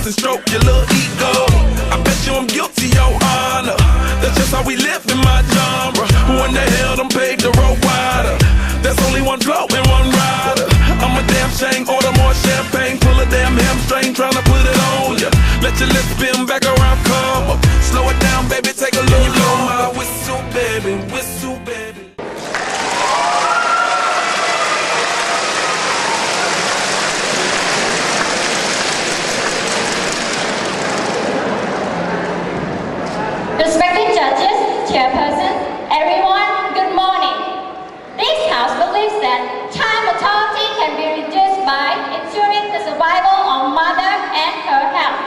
kiss and stroke your little ego. I bet you I'm guilty, your honor. That's just how we live in my genre. Who in the hell done paved the road wider? There's only one flow and one rider. I'm a damn shame, order more champagne, pull a damn hamstring, tryna put it on ya. Let your lips spin back around, come up. Slow it down, baby, take a look. You blow my whistle, baby, whistle, baby. Respected judges, chairperson, everyone, good morning. This house believes that child mortality can be reduced by ensuring the survival of mother and her health.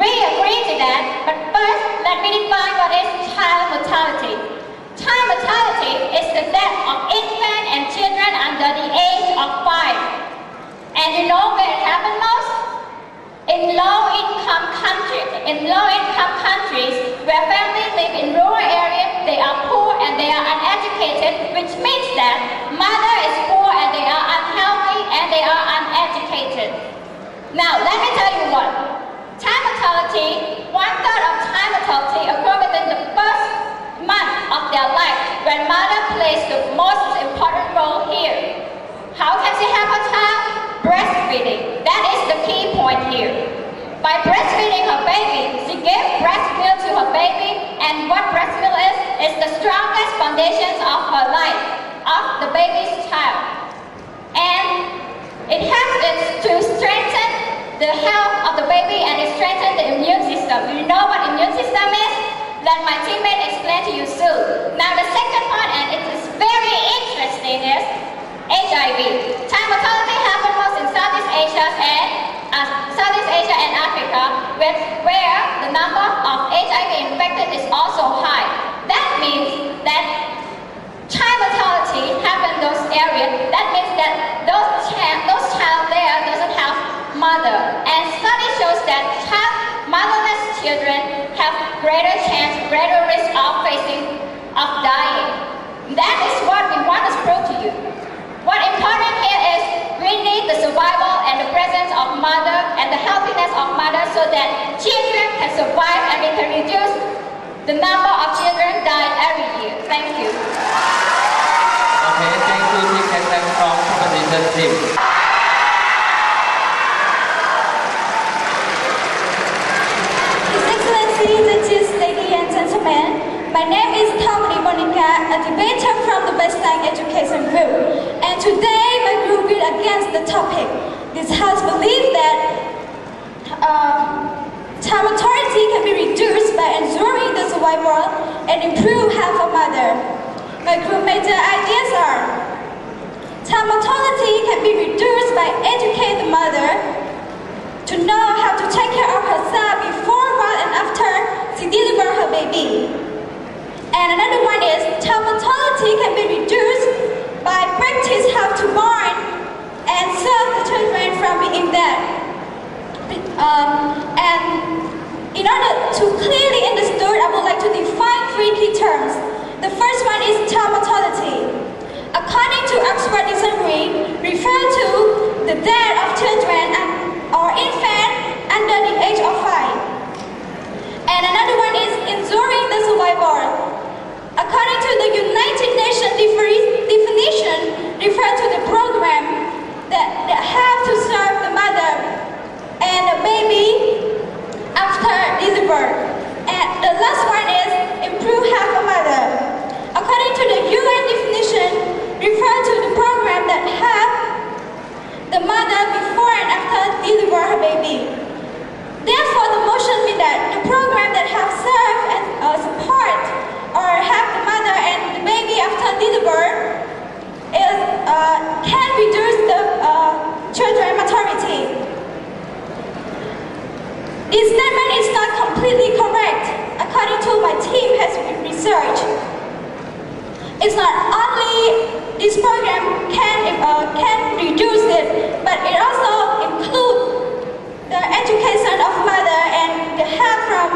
We agree to that, but first, let me define what is child mortality. Child mortality is the death of infants and children under the age of 5. And you know where it happens most? In low-income countries where families live in rural areas, they are poor and they are uneducated, which means that mother is poor and they are unhealthy and they are uneducated. Now, let me tell you what. Child mortality, 1/3 of child mortality occur within the first month of their life, when mother plays the most important role here. How can she help her child? Breastfeeding. That is the key point here. By breastfeeding her baby, she gives breast milk to her baby, and what breast milk is the strongest foundations of her life, of the baby's child. And it helps to strengthen the health of the baby and it strengthens the immune system. Do you know what immune system is? Let my teammate explain to you soon. Now the second part, and it is very interesting, is HIV. Child mortality happens most in Southeast Asia and Africa, where the number of HIV infected is also high. That means that child mortality happens in those areas. That means that those child there doesn't have mother. And study shows that motherless children have greater risk of dying. That is what we want to prove to you. What important here is we need the survival and the presence of mother and the healthiness of mother so that children can survive and we can reduce the number of children die every year. Thank you. Okay, thank you, Team Captain from competition team. His Excellency, judges, ladies and gentlemen, my name is Thamani Monica, a debater from the Western Education Group. And today, my group will against the topic. This house believes that child mortality can be reduced by ensuring the survival and improve health of mother. My group major ideas are: child mortality can be reduced by educating the mother to know how to take care of herself before, while, and after she delivers her baby. And another one is child mortality can be reduced by practice how to born and save the children from being dead. And in order to clearly understand, I would like to define 3 key terms. The first one is child mortality. According to Oxford Dictionary, refer to the death of children or infants under the age of 5. And another one is ensuring the survival. According to the United Nations definition, refer to the program that have to serve the mother and the baby after delivery. And the last one is improve health of mother. According to the UN definition, refer to the program that have the mother before and after deliver her baby. Therefore, the motion means that the program that have served and support or have the mother and the baby after delivery can reduce the children mortality. This statement is not completely correct. According to my team has researched, it's not only this program can reduce it, but it also includes the education of mother and the help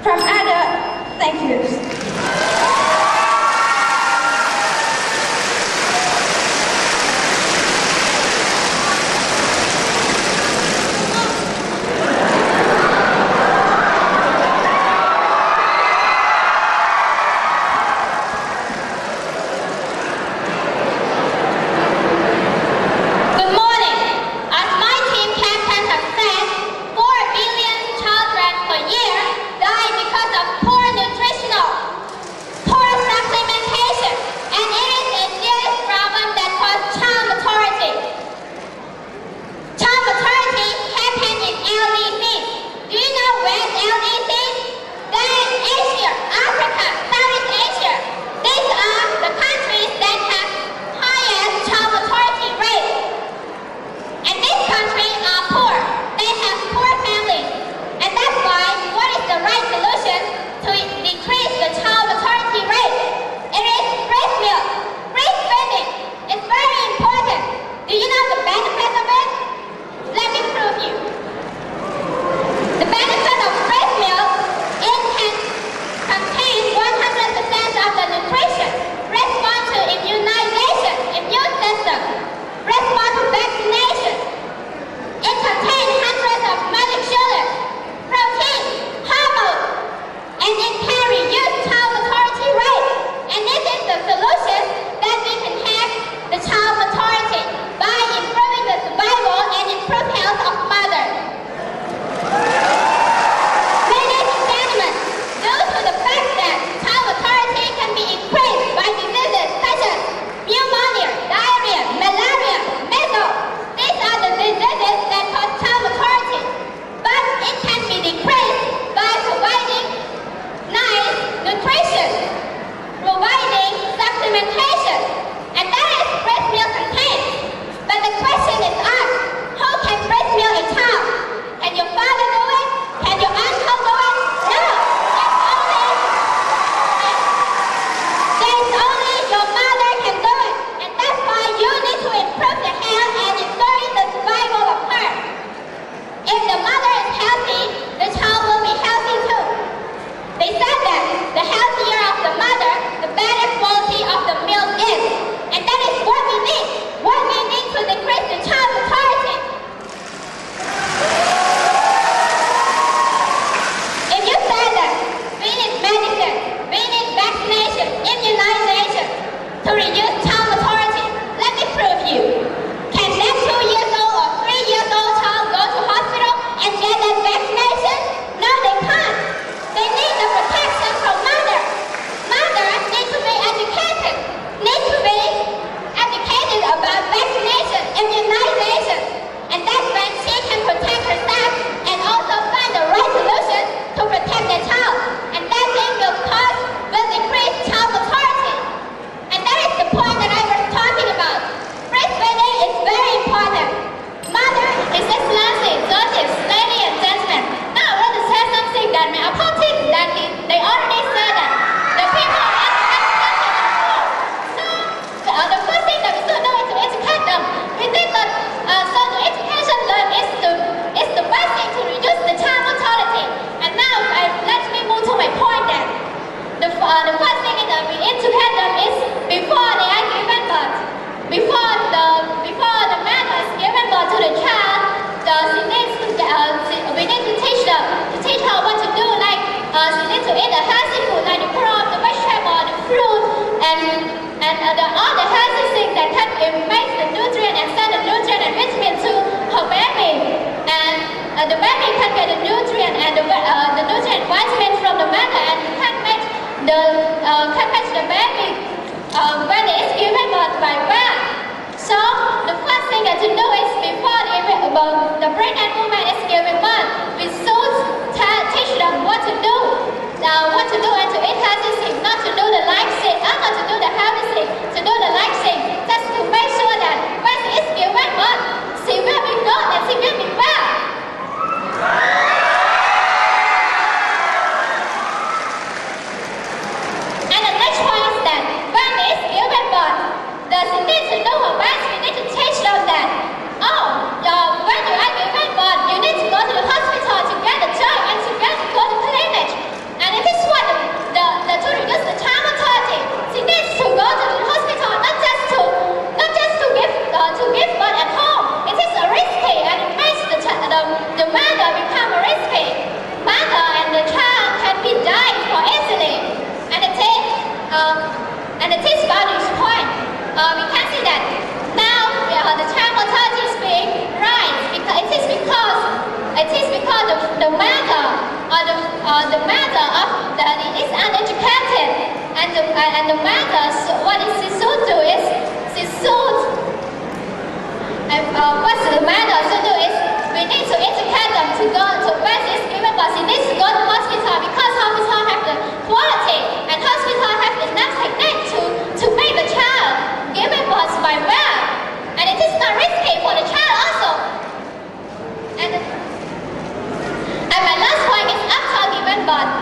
from other. Thank you. They said that the healthier of the mother, the better quality of the milk is. And that is what we need. What we need to decrease the child mortality. If you say that we need medicine, we need vaccination, immunization to reduce child mortality, let me prove you. Can that 2 years old or 3 years old child go to hospital and get that vaccination? No, they can't. They need the protection from mother. Mother needs to be educated. Needs to be educated about vaccination, immunization. And that's when she can protect herself and also find the right solution to protect their child. And that thing will decrease child mortality. And that is the point that I was talking about. Breastfeeding is very important. Mother, His Excellency, judges, ladies and gentlemen, now I want to say something that my opponent, that they already said that the people are uneducated at home. So the first thing that we should do is to educate them. We think that so the education learn is the best thing to reduce the child mortality. And now let me move to my point then. The first thing is that we educate them is before they are given birth. Before the mother is given birth to the child, we need to teach her what to do. Like she needs to eat the healthy food, like the crop, the vegetable, the fruit, and all the healthy things that can make the nutrient and send the nutrient and vitamin to her baby. And the baby can get the nutrient and the nutrient vitamin from the mother, and can make the baby when it is given birth by birth. So the first thing that you do is before the pregnant woman is given birth, we should teach them what to do and to eat healthy things, not to do the life thing, not to do the healthy thing, to do the life thing, just to make sure that when she is given birth, she will be good and she will be well. And the next point is that when she is given birth, she needs to know her best. We need to teach them that, when you are given birth, you need to go to the hospital to get the job and to go to clinic. And it is what to reduce the child mortality. She needs to go to the hospital, not just to give birth at home. It is risky, and it makes the mother become risky. Mother and the child can be died for easily. And it is about this point. We can see that now the child mortality is being rise because it is because the mother is uneducated, and the mother what she should do is we need to educate them to go to when she's given birth. She needs to go to hospital because hospital have the quality and hospital have enough technique to make the child given birth by birth. And it is not risky for the child also. And my last point is after giving birth.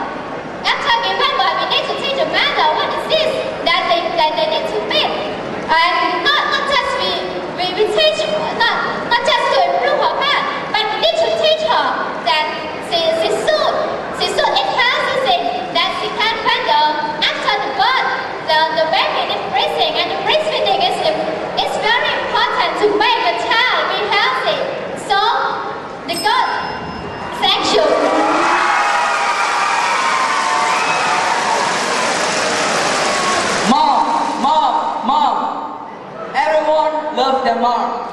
After giving birth, we need to teach the mother what is this that they need to meet. And not just we teach not just to improve her health, but we need to teach her that she should eat healthy things, that she can after the birth the baby is breathing, and the breastfeeding is very important to make the child be healthy. So the God, thank you. Mom. Everyone loves their mom.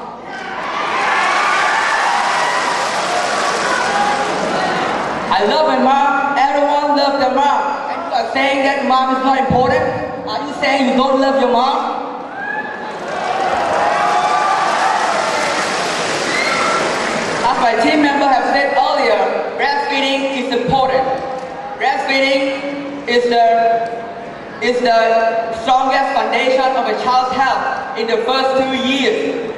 I love my mom. Everyone loves their mom. And you are saying that mom is not important? Are you saying you don't love your mom? As my team member have said earlier, breastfeeding is important. Breastfeeding is the strongest foundation of a child's health in the first 2 years.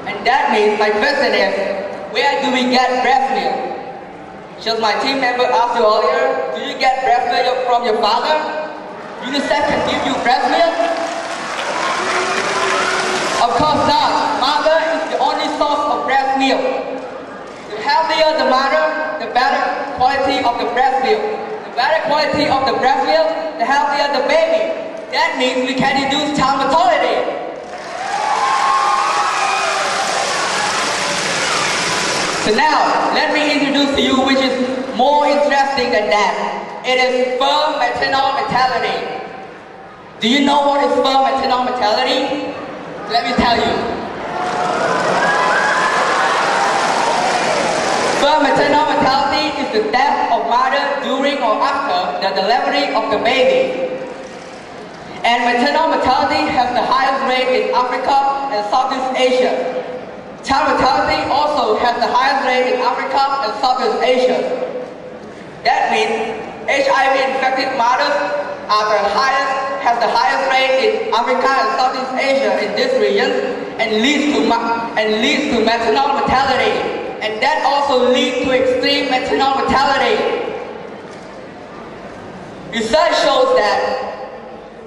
And that means my question is, where do we get breast milk? Just my team member asked you earlier, do you get breast milk from your father? UNICEF can give you breast milk? Of course not. Mother is the only source of breast milk. The healthier the mother, the better quality of the breast milk. The the better quality of the breast milk, the healthier the baby. That means we can reduce child mortality. So now, let me introduce to you which is more interesting than that. It is firm maternal mortality. Do you know what is firm maternal mortality? Let me tell you. Firm maternal mortality is the death of mother during or after the delivery of the baby. And maternal mortality has the highest rate in Africa and Southeast Asia. Child mortality also has the highest rate in Africa and Southeast Asia. That means HIV-infected mothers have the highest rate in Africa and Southeast Asia in this region, and leads to maternal mortality, and that also leads to extreme maternal mortality. Research shows that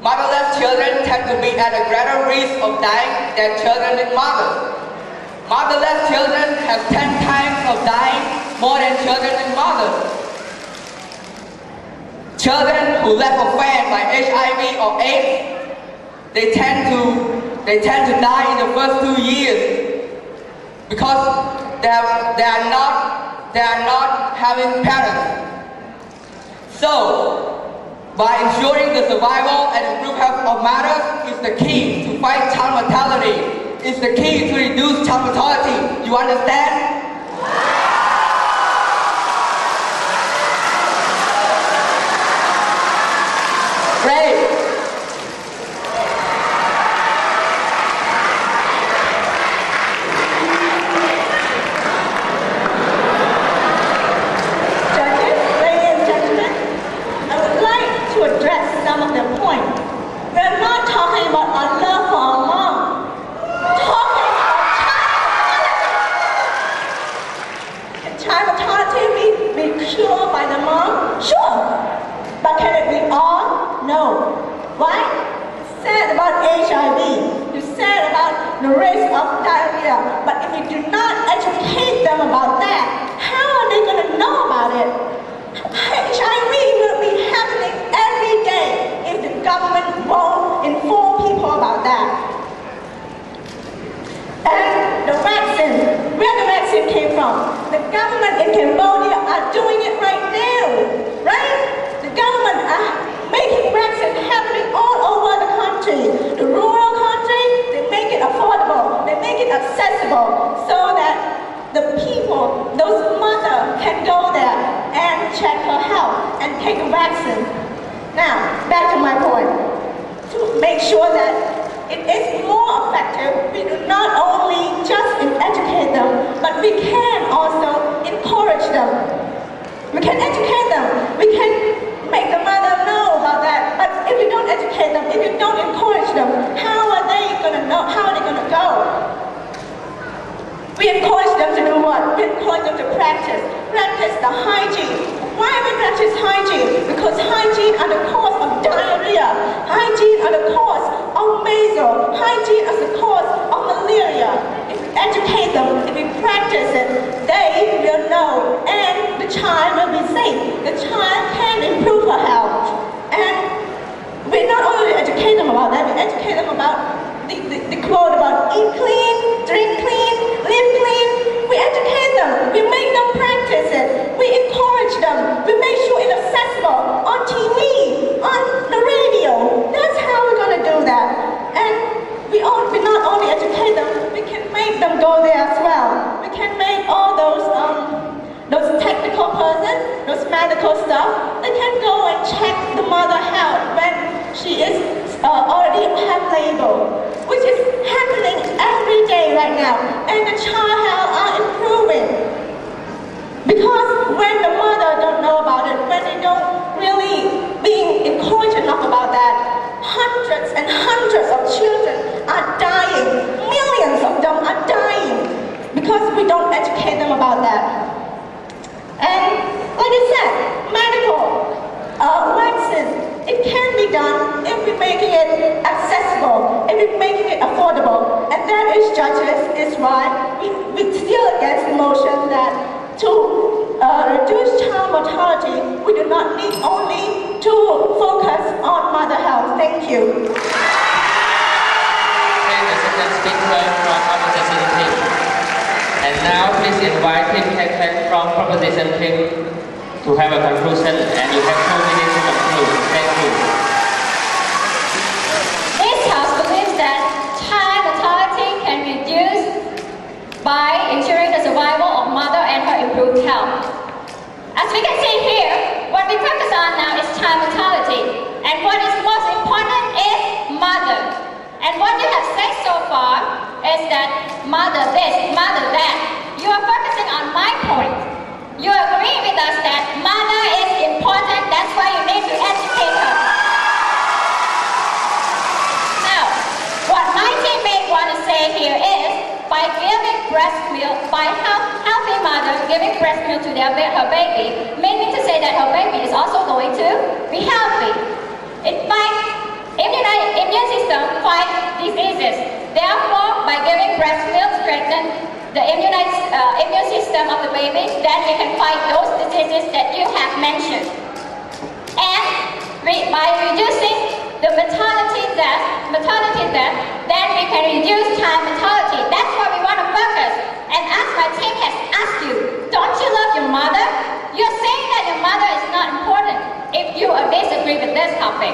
motherless children tend to be at a greater risk of dying than children with mothers. Motherless children have 10 times of dying more than children with mothers. Children who left offended by HIV or AIDS, they tend to die in the first 2 years because they are not having parents. So, by ensuring the survival and improved health of mothers is the key to fight child mortality. It's the key to reduce child mortality. You understand? Great. Judges, ladies and gentlemen, I would like to address some of their points. We're not talking about our love for our mom. Talking about child mortality be cured by the mom? Sure. But can it be all? No. Why? You said about HIV. You said about the risk of diarrhea. But if you do not educate them about that, how are they going to know about it? HIV will be happening every day if the government won't inform people about that. And the vaccine, where the vaccine came from? The government in Cambodia are doing it right now, right? The government are making vaccine happening all over the country. The rural country, they make it affordable, they make it accessible so that the people, those mothers can go there and check her health and take a vaccine. Now, back to my point. To make sure that it is more effective, we do not only just educate them, but we can also encourage them. We can educate them. We can make the mother know about that. But if we don't educate them, if we don't encourage them, how are they going to know? How are they going to go? We encourage them to do what? We encourage them to practice the hygiene. Why we practice hygiene? Because hygiene are the cause of diarrhea. Hygiene are the cause of measles. Hygiene is the cause of malaria. If we educate them, if we practice it, they will know, and the child will be safe. The child can improve her health. And we not only educate them about that, we educate them about the quote about eat clean, drink clean, live clean. We educate them. We make them practice it. We encourage them. We make sure it's accessible on TV, on the radio. That's how we're going to do that. And we not only educate them, we can make them go there as well. We can make all those technical persons, those medical stuff, they can go and check the mother health when she is already have labor, which is happening every day right now, and the child health are improving. Because when the mother don't know about it, when they don't really being encouraged enough about that, hundreds and hundreds of children are dying. Millions of them are dying because we don't educate them about that. And like I said, medical vaccine, it can be done if we're making it accessible, if we're making it affordable. And that is, judges, is why we're still against the motion that to reduce child mortality, we do not need only to focus on mother health. Thank you. Thank the second speaker from opposition team. And now please invite team captain from proposition team to have a conclusion, and you have 2 minutes to conclude. Thank you. This House believes that child mortality can be reduced by ensuring the survival of mother and her improved health. As we can see here, what we focus on now is child mortality, and what is most important is mother. And what you have said so far is that mother this, mother that. You are focusing on my point. You agree with us that mother is important, that's why you need to educate her. Now, what my teammate want to say here is, by giving breast milk, by healthy mothers giving breast milk to her baby, meaning to say that her baby is also going to be healthy. It fights, immune system fights diseases. Therefore, by giving breast milk, strengthen the immune system of the baby, then we can fight those diseases that you have mentioned. And by reducing the maternity death, then we can reduce child mortality. That's what we want to focus. And as my team has asked you, don't you love your mother? You're saying that your mother is not important if you disagree with this topic.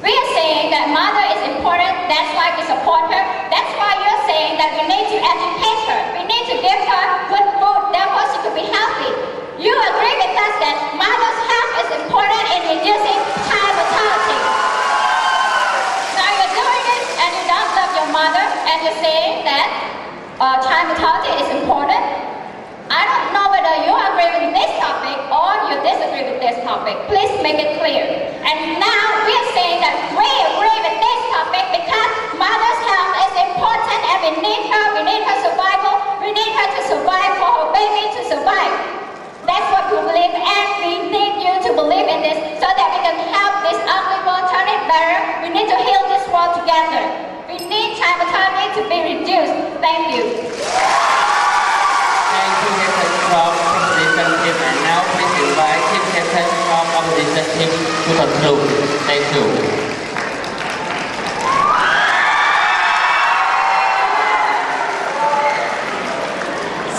We are saying that mother is important, that's why we support her. That's why you're saying that we need to educate her. We need to give her good food, therefore she could be healthy. You agree with us that mother's health is important in reducing child mortality. Now you're doing it and you don't love your mother and you're saying that child mortality is important. I don't know whether you agree with this topic or you disagree with this topic. Please make it clear. And now we are saying that we agree with this topic because mother's health is important and we need her survival, we need her to survive for her baby to survive. That's what we believe, and we need you to believe in this so that we can help this ugly world turn it better. We need to heal this world together. We need child mortality to be reduced. Thank you. Thank you, captain from opposition team. And now please invite team captain from opposition team to conclude. Thank you.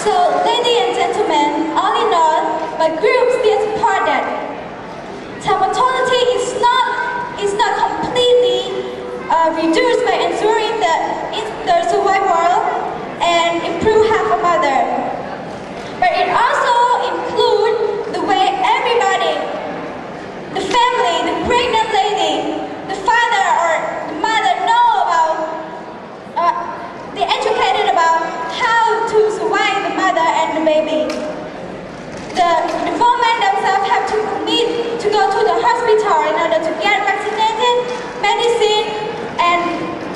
So, ladies and gentlemen, all in all, my group still support that child mortality is not completely reduced by ensuring the survival and improve health of mother. But it also includes the way everybody, the family, the pregnant lady, the father or the mother know about, they're educated about how to survive the mother and the baby. The women themselves have to need to go to the hospital in order to get vaccinated, medicine, and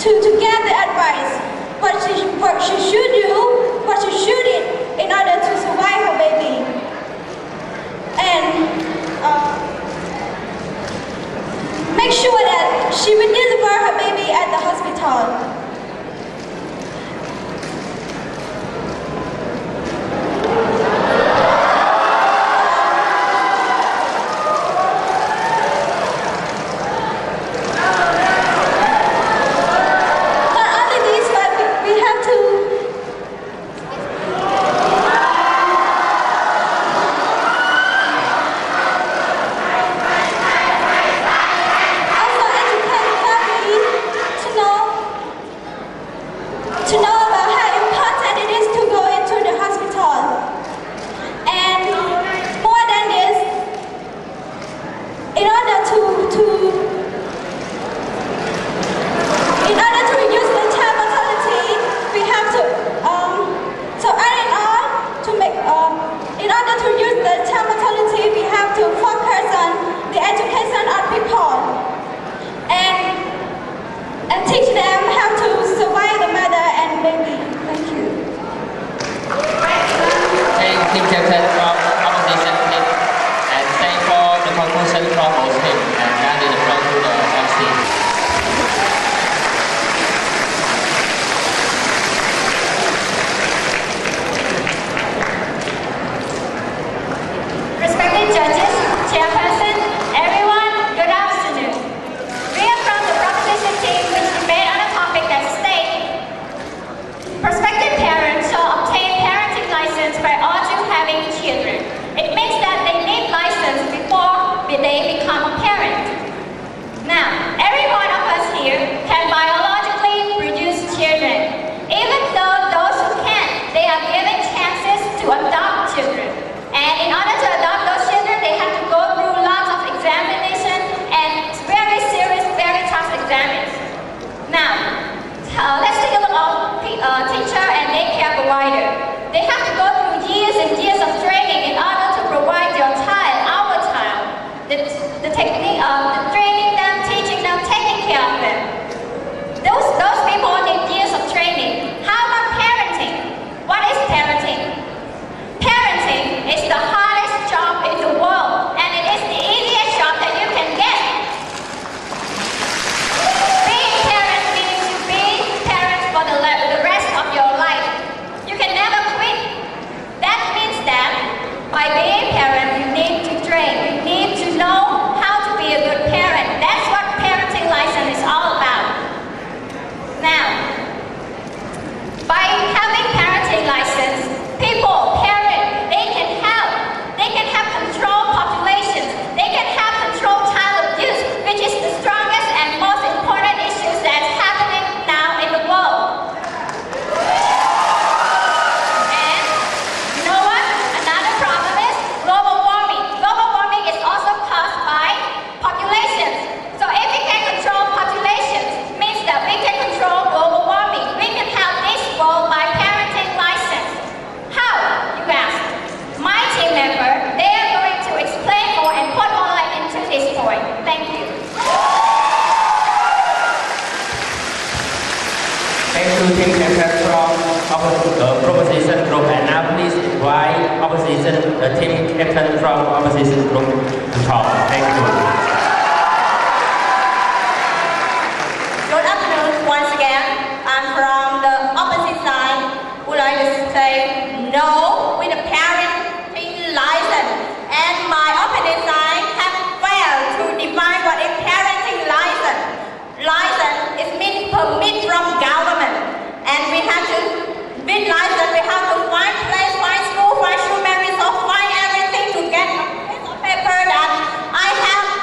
to get the advice what she should do, what she should eat in order to survive her baby. And make sure that she will deliver her baby at the hospital. Team captain from opposition team, and thank for the conclusion from our team. opposition, the team captain from opposition group to talk. Thank you. Good afternoon once again. I'm from the opposite side. Would like to say no with the parenting license. And my opposite side have failed to define what is parenting license. License is means permit from government. And we have to, with license, we have to find place, find school, find human resource, find everything to get a piece of paper that I have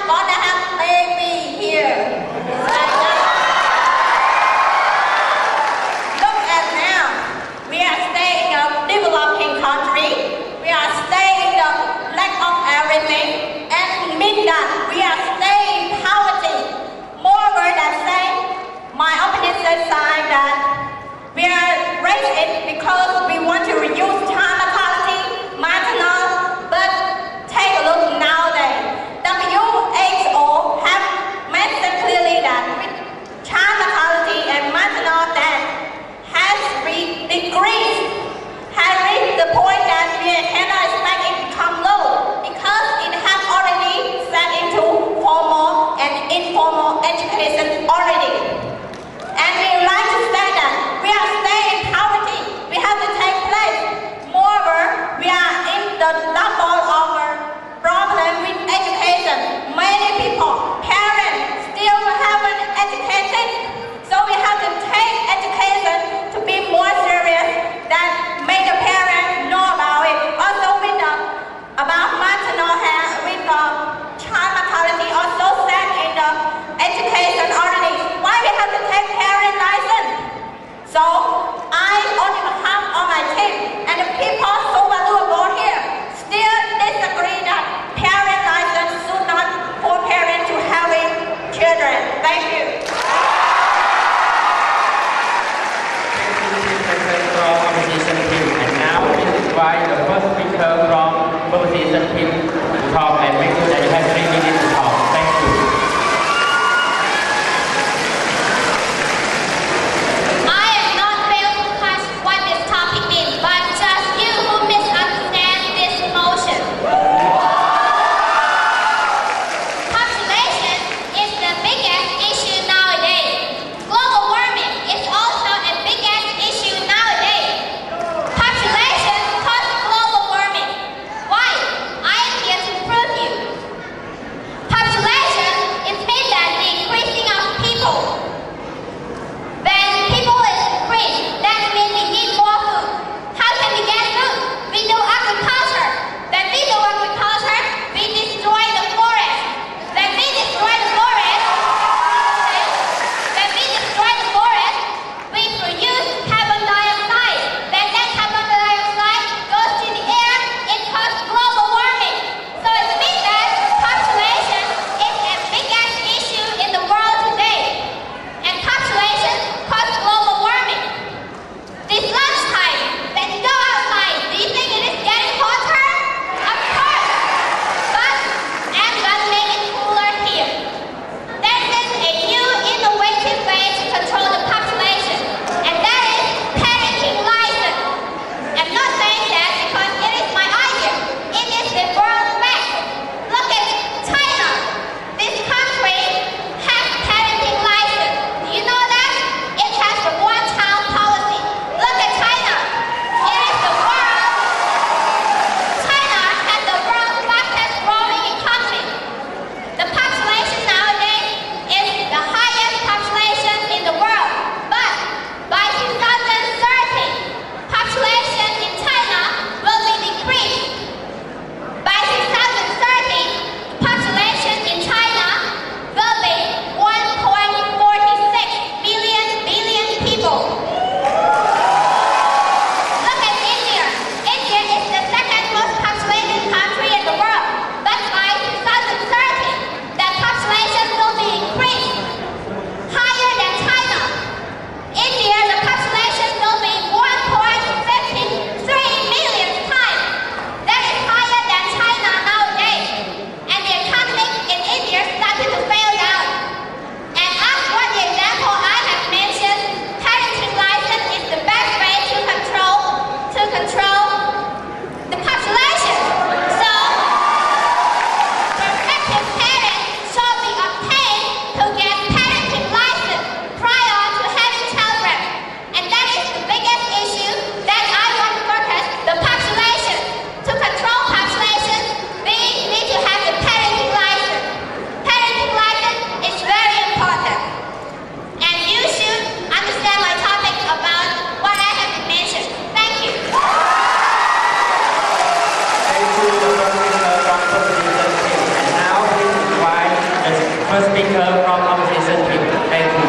speaker from opposition team. Thank you.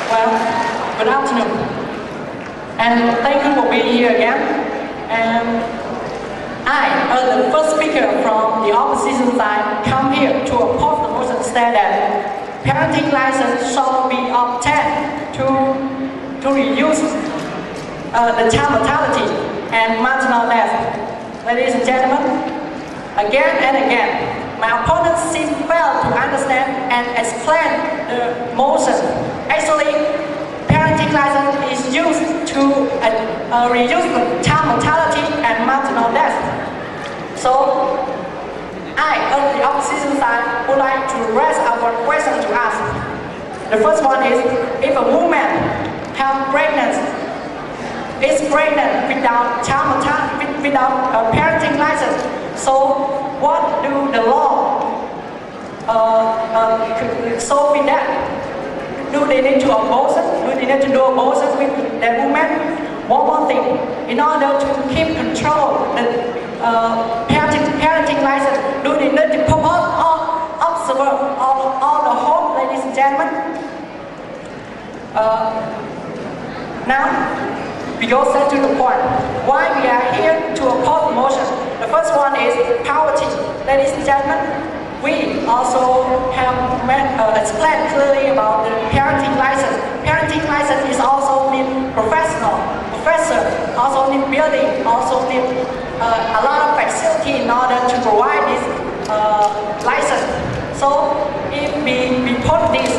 Well, good afternoon. And thank you for being here again. And I, as the first speaker from the opposition side, come here to oppose the motion stated that parenting license shall be obtained to reduce the child mortality and maternal death. Ladies and gentlemen, again and again, my opponents seem fail to understand and explain the motion. Actually, parenting license is used to reduce the child mortality and maternal death. So, I, on the opposition side, would like to raise our question to ask. The first one is, if a woman is pregnant without child mortality, without a parenting license, so what do the law solve with that? Do they need to abortion? Do they need to do abortion with the woman? One more thing, in order to keep control the parenting license, do they need to propose or observe all the home, ladies and gentlemen? Now, we go straight to the point. Why we are here to oppose the motion? The first one is poverty. Ladies and gentlemen, we also have explained clearly about the parenting license. Parenting license is also need professor, also need building, also need a lot of facility in order to provide this license. So if we put this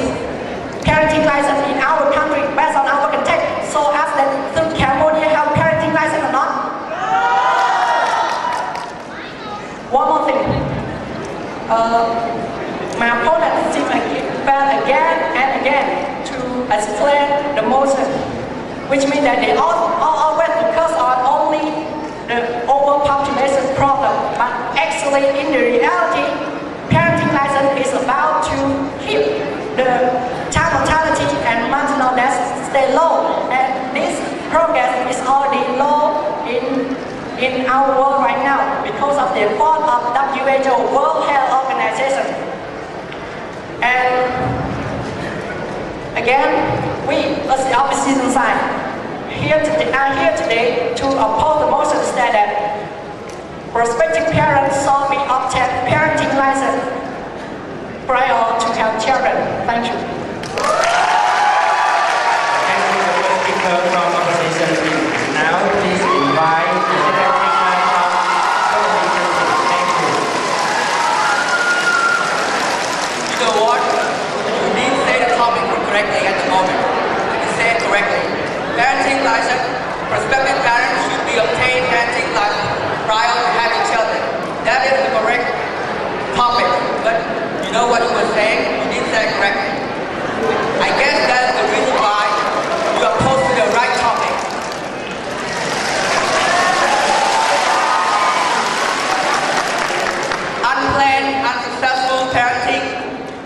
parenting license in our country based on our context, so ask that should Cambodia have parenting license or not? One more thing. My opponent seems fail again and again to explain the motion, which means that they always focus on only the overpopulation problem, but actually in the reality, parenting license is about to keep the child mortality and maternal death stay low, and this progress is already low in our world right now because of the effort of WHO, World Health Organization. And again, we as the opposition side are here today to oppose the motion that prospective parents shall be obtain parenting license prior to have children. Thank you. Thank you, the first speaker from opposition team. Now, please invite the second speaker from opposition team. Thank you. You know what? You didn't say the topic correctly at the moment. You said it correctly. Parenting license, prospective parents should be obtained parenting license prior to having children. That is the correct topic. But you know what you were saying? You didn't say it correctly. I guess that's the reason why you are opposed to the right topic. Unplanned, unsuccessful parenting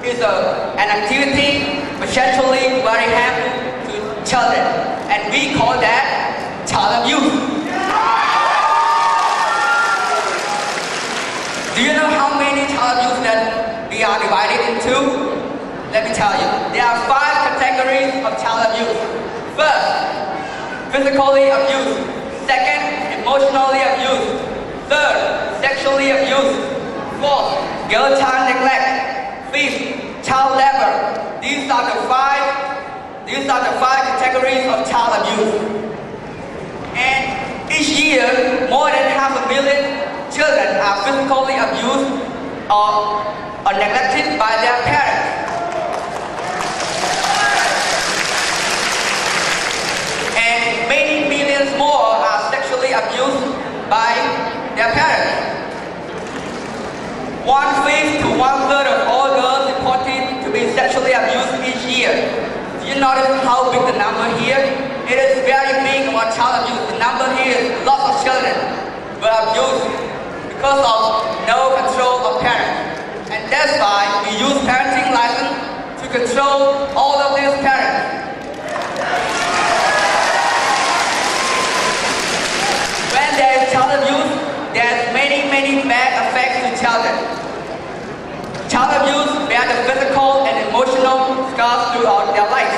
is an activity potentially very harmful to children, and we call that child abuse. Do you know how many child abuse that we are divided into? Let me tell you, there are 5 categories of child abuse. First, physically abused. Second, emotionally abused. Third, sexually abused. Fourth, girl child neglect. Fifth, child labor. These are the five categories of child abuse. And each year, more than 500,000 children are physically abused or neglected by their parents. And many millions more are sexually abused by their parents. 1/5 to 1/3 of all girls reported to be sexually abused each year. Do you notice how big the number here? It is very big about child abuse. The number here is lots of children were abused because of no control of parents. And that's why we use parenting license to control all of these parents. When there is child abuse, there's many bad children. Child abuse bear the physical and emotional scars throughout their lives.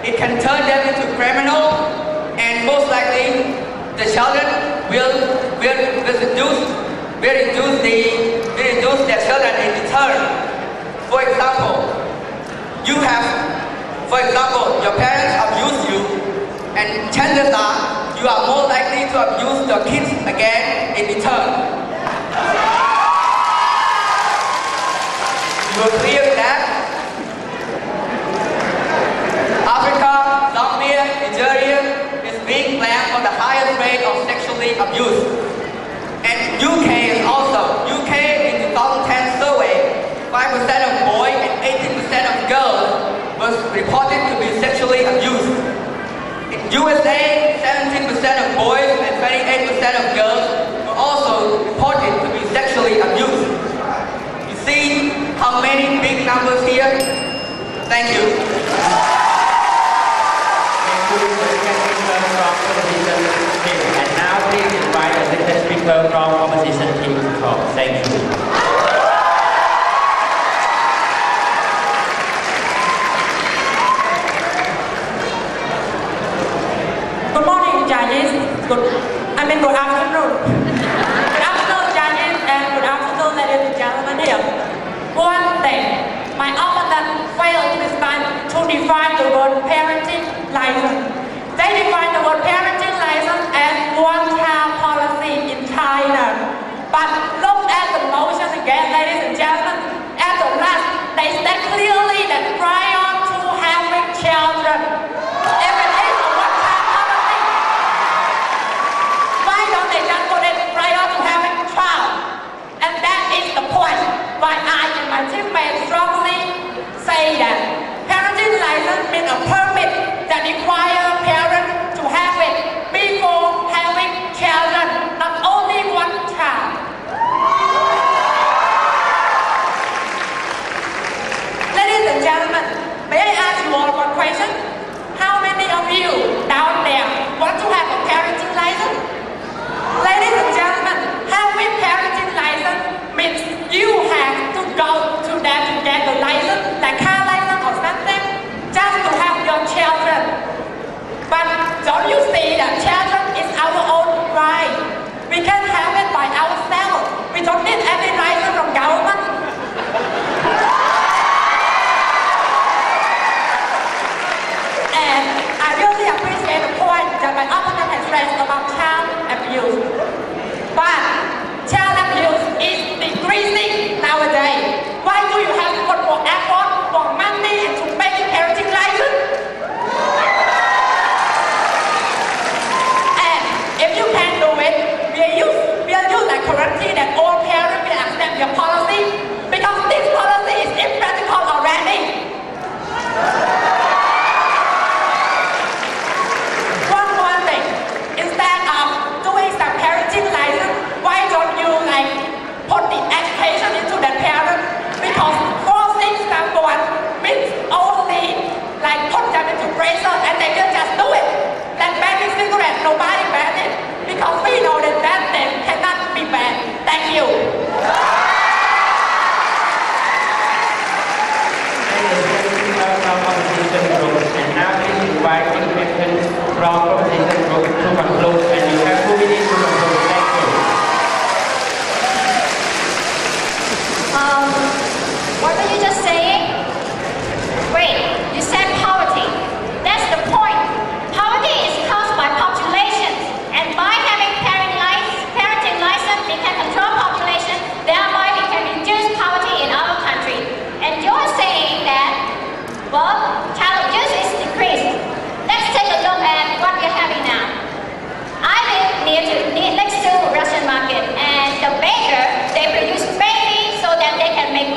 It can turn them into criminals, and most likely, the children will reduce their children in return. For example, your parents abuse you, and chances are you are more likely to abuse your kids again in return. You will clear that Africa, Zambia, Nigeria is being blamed for the highest rate of sexually abuse. And UK is also. UK in 2010 survey, 5% of boys and 18% of girls was reported to be sexually abused. In USA, 17% of boys and 28% of girls were also reported to be sexually abused. You see how many big numbers here? Thank you. And now please invite the second speaker from opposition team to talk. Thank you. Good morning, judges. Good afternoon. Good afternoon, judges, and good afternoon, ladies and gentlemen here. One thing, my opponent failed to define the word parenting license. They define the word parenting license as one-child policy in China. But look at the motion again, ladies and gentlemen. At the last, they state clearly that prior to having children, if it is a one-child policy, why don't they just put it prior to having a child? And that is the point why I and my teammates strongly say that parenting license means a permit that requires parents to have it before having children, not only one child. Ladies and gentlemen, may I ask you all one question? How many of you down there want to have a parenting license? Ladies and gentlemen, having parenting license means you have to go to that to get the license, like car license or something, just to have your children. But don't you see that children is our own right? We can have it by ourselves. We don't need any license from government. And I really appreciate the point that my opponent has raised about child abuse. But child abuse is decreasing nowadays. Why do you have to put more effort, more money into making parenting license? And if you can't do it, we'll use like guarantee that all parents will accept your policy, because this policy is impractical already. One more thing, instead of doing some parenting license, why don't you put the education into the parents? Because forcing someone means only put them into prison and they can just do it. Like banning cigarettes, nobody ban it, because we know that that thing cannot be banned. Thank you. And now please invite the questions from opposition group to conclude, and you have 2 minutes to conclude. Thank you. What were you just saying? Wait, you said poverty. That's the point. Poverty is caused by population, and by having parenting license, we can control population, thereby we can reduce poverty in our country. And you're saying that, well, child abuse is decreased. Let's take a look at what we're having now. I live next to Russian market, and the baker, they produce babies so that they can make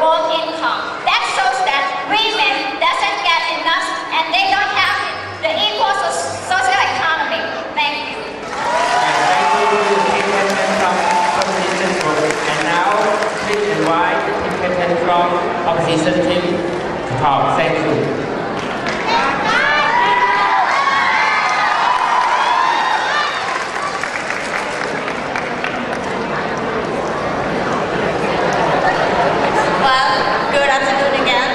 own income. That shows that women doesn't get enough and they don't have the equal social economy. Thank you. Thank you to the team captain from opposition group. And now, please invite the team captain from opposition team to talk. Thank you. Good afternoon again.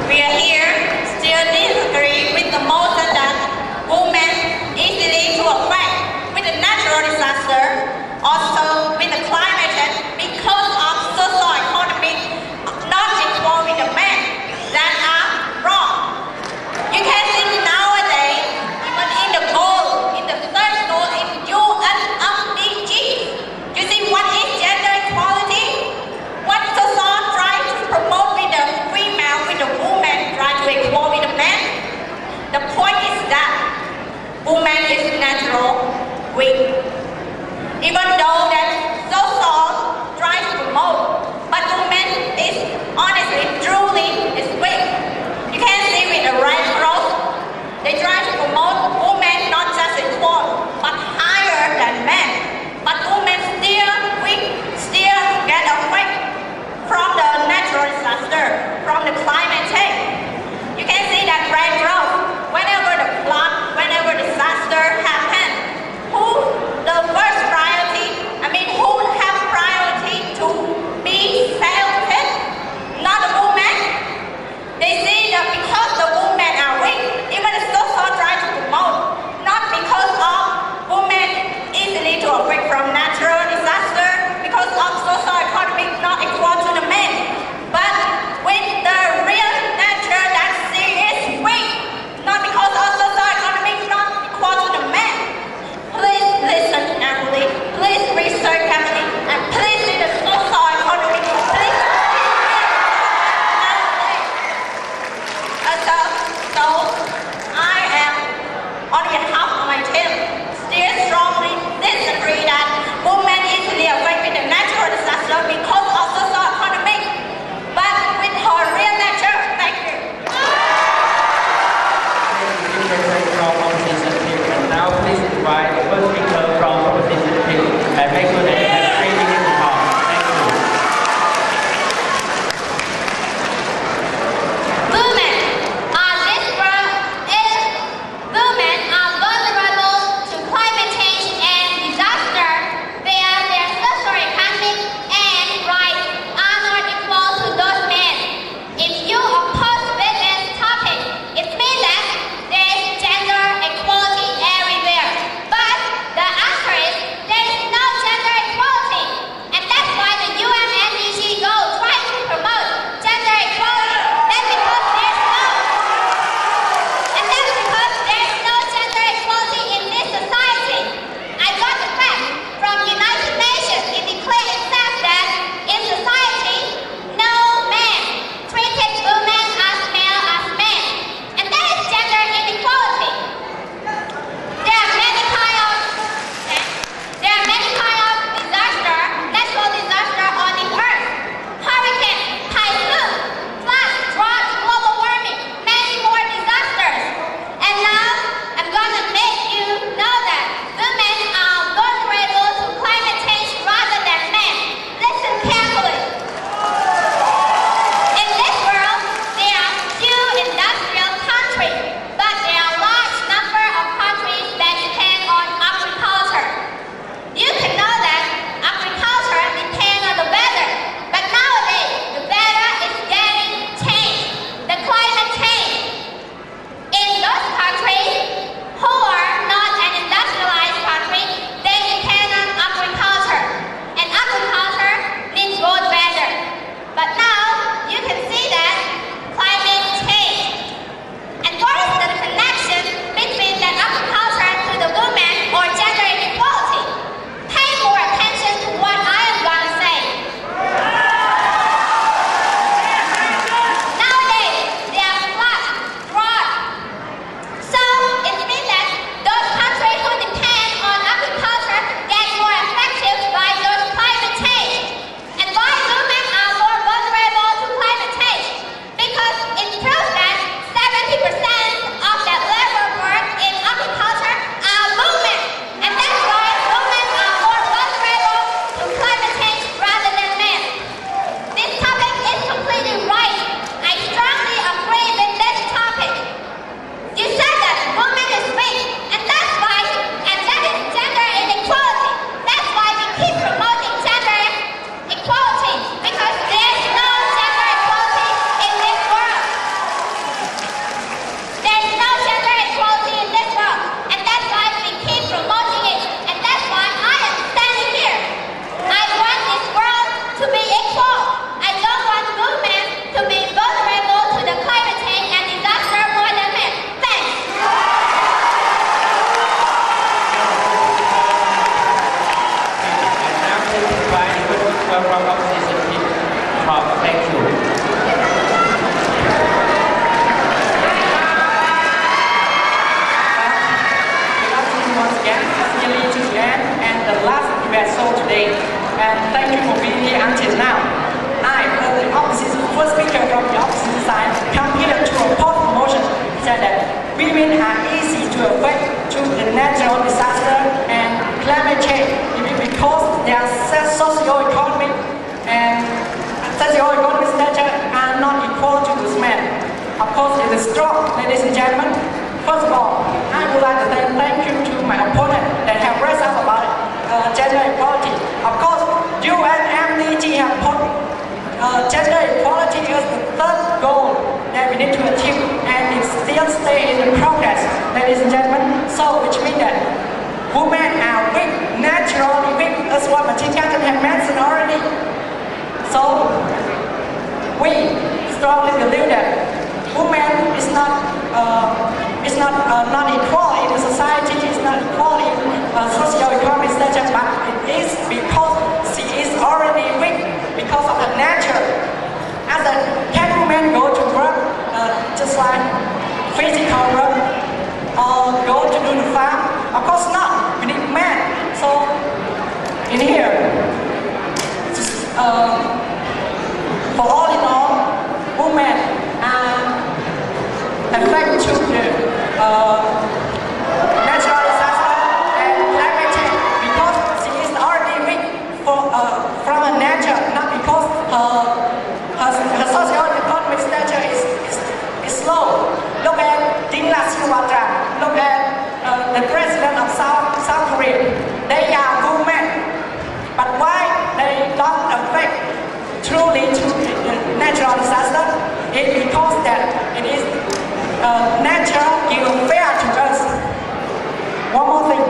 We are here still disagree with the motion that women easily to affect with the natural disaster, also with the climate change because of social economy not equal with the men. That from opposition team. Thank you. Once again, nearly to the end and the last event show today. And thank you for being here until now. I, the opposition first speaker from the opposition side, come here to oppose the motion said that women are easy to affect to the natural disaster and climate change because their socio-economic and socio-economic stature are not equal to those men. Of course, it is strong, ladies and gentlemen. First of all, I would like to say thank you to my opponent that have raised up about gender equality. Of course, you and MDG have put gender equality as the third goal that we need to achieve, and it still stays in progress, ladies and gentlemen. So, which means that women are weak, naturally weak, as what Machine Captain had mentioned already. So, we strongly believe that women is not equal in the society, it's not equal in socio-economic stature, but it is because she is already weak because of her nature. As a can women go to work just like physical work or go to do the farm? Of course not. We need men. So in here, for all in all, women are affected to the natural disaster and climate change because she is already weak from her nature, not because her socio-economic stature is low. Look at Dingla Sriwatra, look at the president of South Korea. They are women, but why they don't affect truly to the natural disaster? It's because that it is nature given fair to us. One more thing,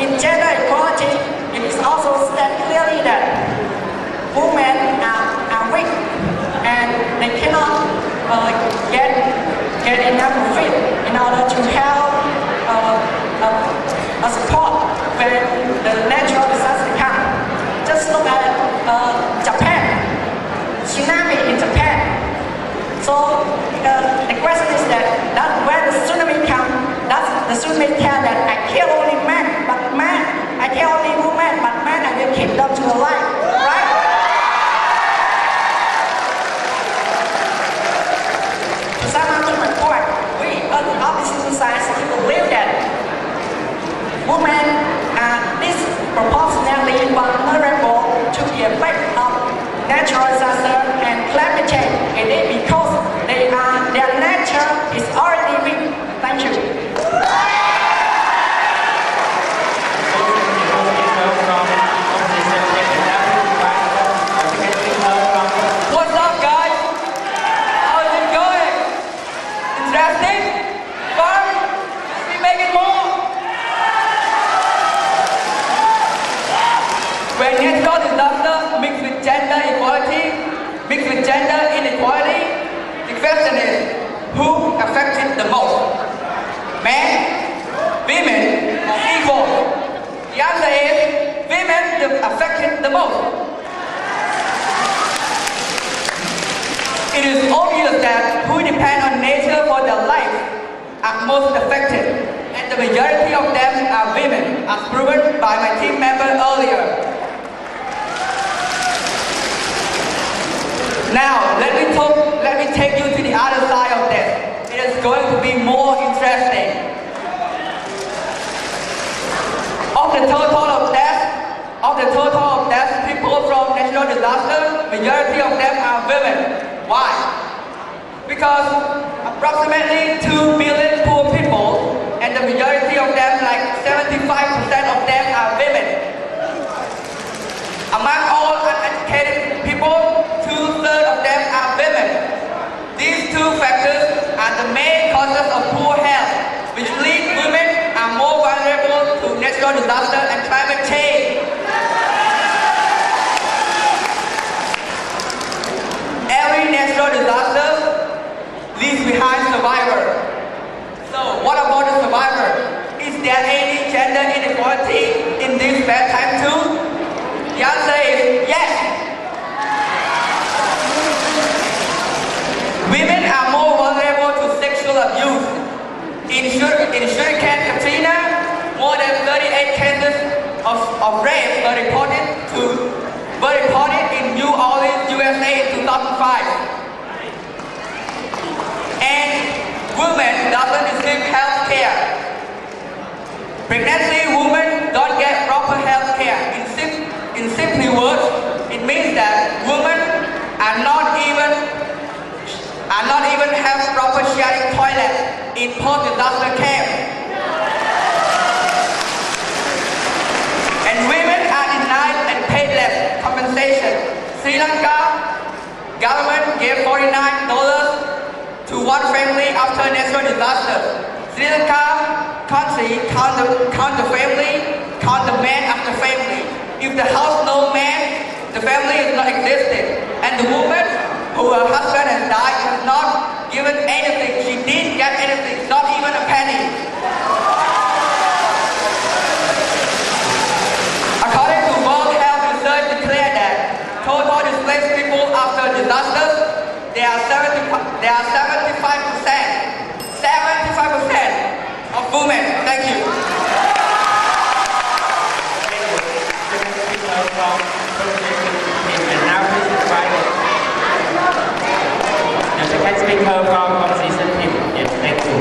in gender equality, it is also stated clearly that women are weak and they cannot get enough food in order to help a support when the natural disaster comes. Just look at Japan, tsunami in Japan. So the question is that when the tsunami comes, does the tsunami tell that I kill only men, but I kill only women, but men I will keep them to the life, right? To sum up to my point, we on the opposition side still believe that women are disproportionately vulnerable to the effect of natural disaster and climate change. It is because their nature is already weak. Thank you. What's up, guys? How's it going? Interesting? Fun? We make it more? When natural disaster mixed with gender equality, mixed with gender inequality, the question is, who affected the most? Men, women, or equal? The answer is, women affected the most. It is obvious that who depend on nature for their life are most affected, and the majority of them are women, as proven by my team member earlier. Now, let me take you to the other side of this. It is going to be more interesting. Of the total of deaths, people from natural disaster, majority of them are women. Why? Because approximately 2 billion poor people, and the majority of them, like 75% of them, are women. Among all uneducated people, 2/3 of them are women. These two factors are the main causes of poor health, which lead women are more vulnerable to natural disaster and climate change. Every natural disaster leaves behind survivors. So what about the survivor? Is there any gender inequality in this bad time too? The answer is of rape were reported in New Orleans, USA in 2005. And women doesn't receive health care. Pregnancy women don't get proper health care. In simple words, it means that women are not even have proper sharing toilets in post-disaster camp. And women are denied and paid less compensation. Sri Lanka government gave $49 to one family after natural disaster. Sri Lanka country count the family, count the man after family. If the house no man, the family is not existing. And the woman who her husband has died has not given anything. She didn't get anything, not even a penny. According to World Health Research declared that total displaced people after disasters, there are 75% of women. Thank you. And now please invite the second speaker from opposition team. Yes, thank you.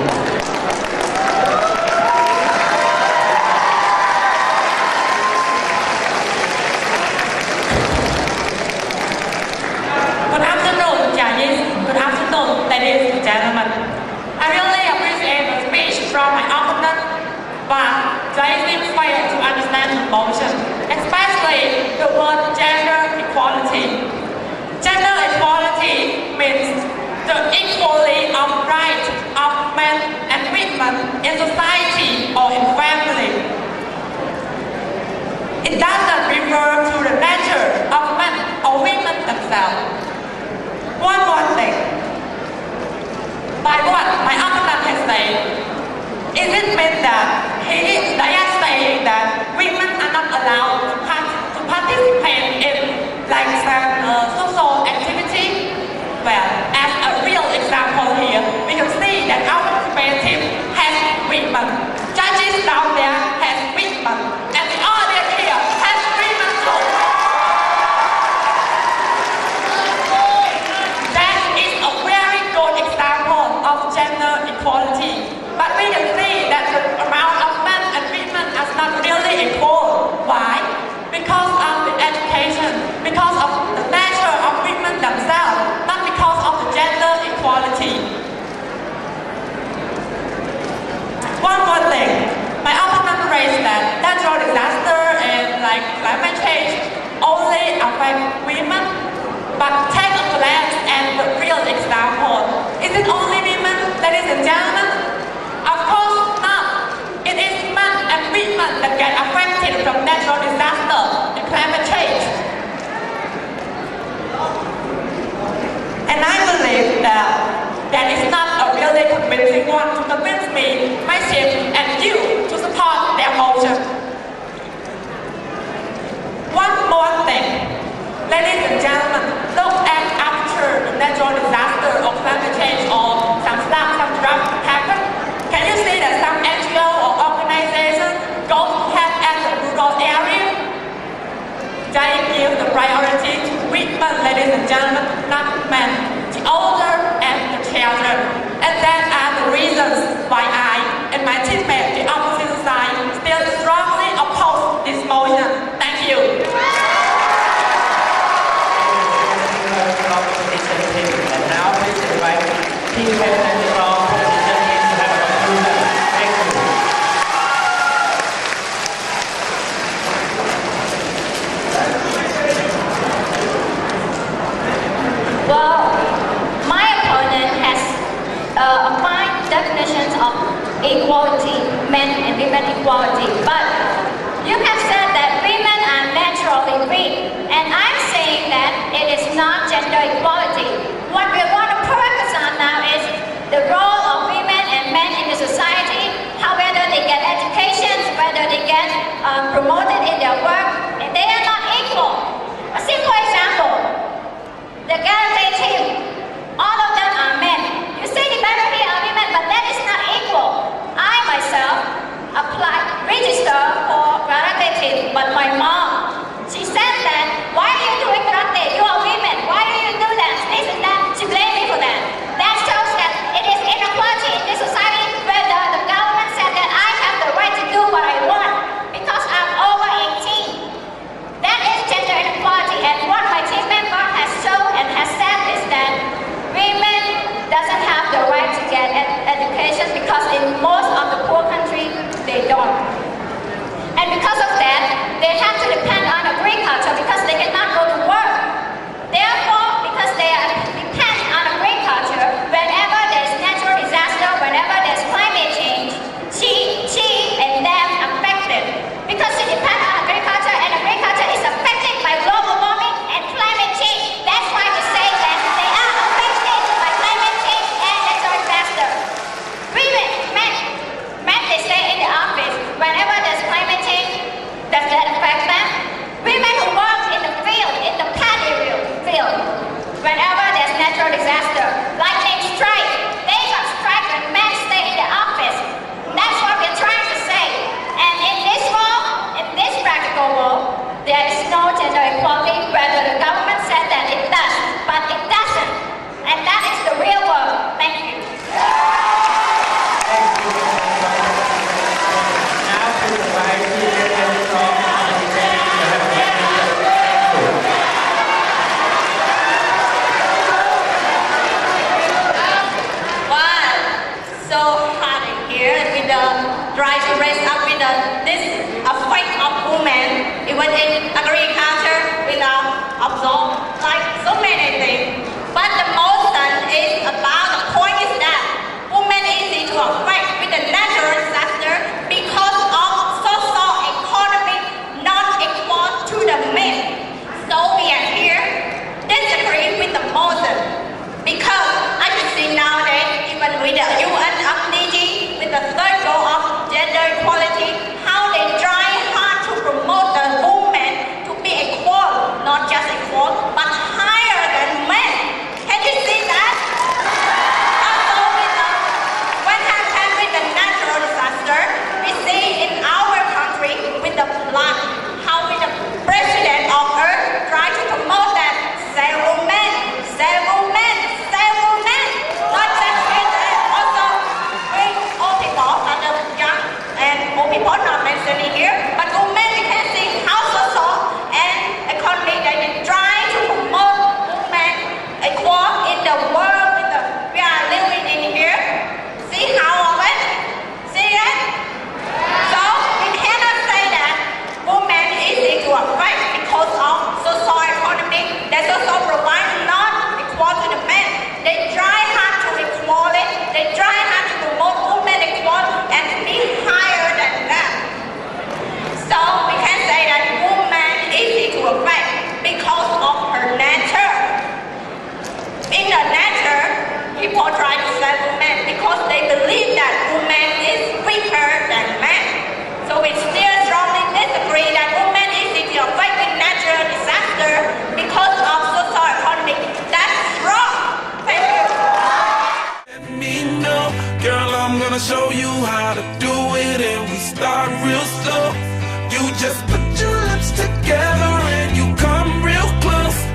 Good afternoon, Chinese. Good afternoon, ladies and gentlemen. I really appreciate the speech from my opponent, but they seem fail to understand the motion, especially the word gender equality. Gender equality means the equality of rights of men and women in society or in family. It doesn't refer to the nature of men or women themselves. One more thing. By what my opponent has said, is it mean that they are saying that women are not allowed to participate in like some social activity? Well, as a real example here, we can see that our team has women. Judges down there has women. And the audience here has women too. That is a very good example of gender equality. But we can see that the amount of men and women is not really equal. Why? Because of the education, because of the nature of women themselves, not because of the gender equality. One more thing, my opponent raised that natural disaster and like climate change only affect women, but take a glance at the real example. Is it only women, ladies and gentlemen? Of course not. It is men and women that get affected from natural disaster and climate change. And I believe that is not a really convincing one to convince me, myself, and you to support their motion. One more thing. Ladies and gentlemen, look at after the natural disaster or climate change or some drought happen. Can you see that some NGO or organization go to help at the rural area? They give the priority to women, ladies and gentlemen, not men, the older and the children. And that are the reasons why I and my teammates, the opposition side, still strongly oppose this motion. Thank you. And now please invite team captain from opposition team to have a conclusion. Thank you. Well, my opponent has a fine definitions of equality, men and women equality, but you have said that women are naturally weak, and I'm saying that it is not gender equality. What we want to focus on now is the role of women and men in the society, how whether they get education, whether they get promoted in their work, and they are not equal. A simple example, the Galway team, all of them are men. You say the majority are women, but that is not equal. I myself applied, registered for Galway team, but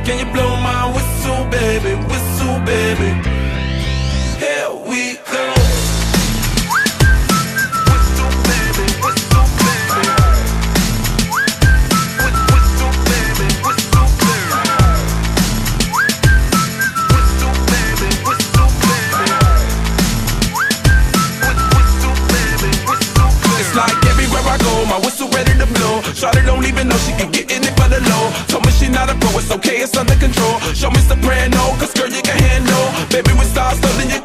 Can you blow my whistle, baby? Whistle, baby. Here we go. Whistle, baby. Whistle, baby. Whistle, baby. Whistle, baby. Whistle, baby. Whistle, baby. Whistle, baby. Whistle, baby. It's like everywhere I go, my whistle ready to blow. Shawty don't even know she can get in it for the low. Told me she not a pro, it's okay, it's under control. Show me soprano, cause girl you can handle. Baby, we start something you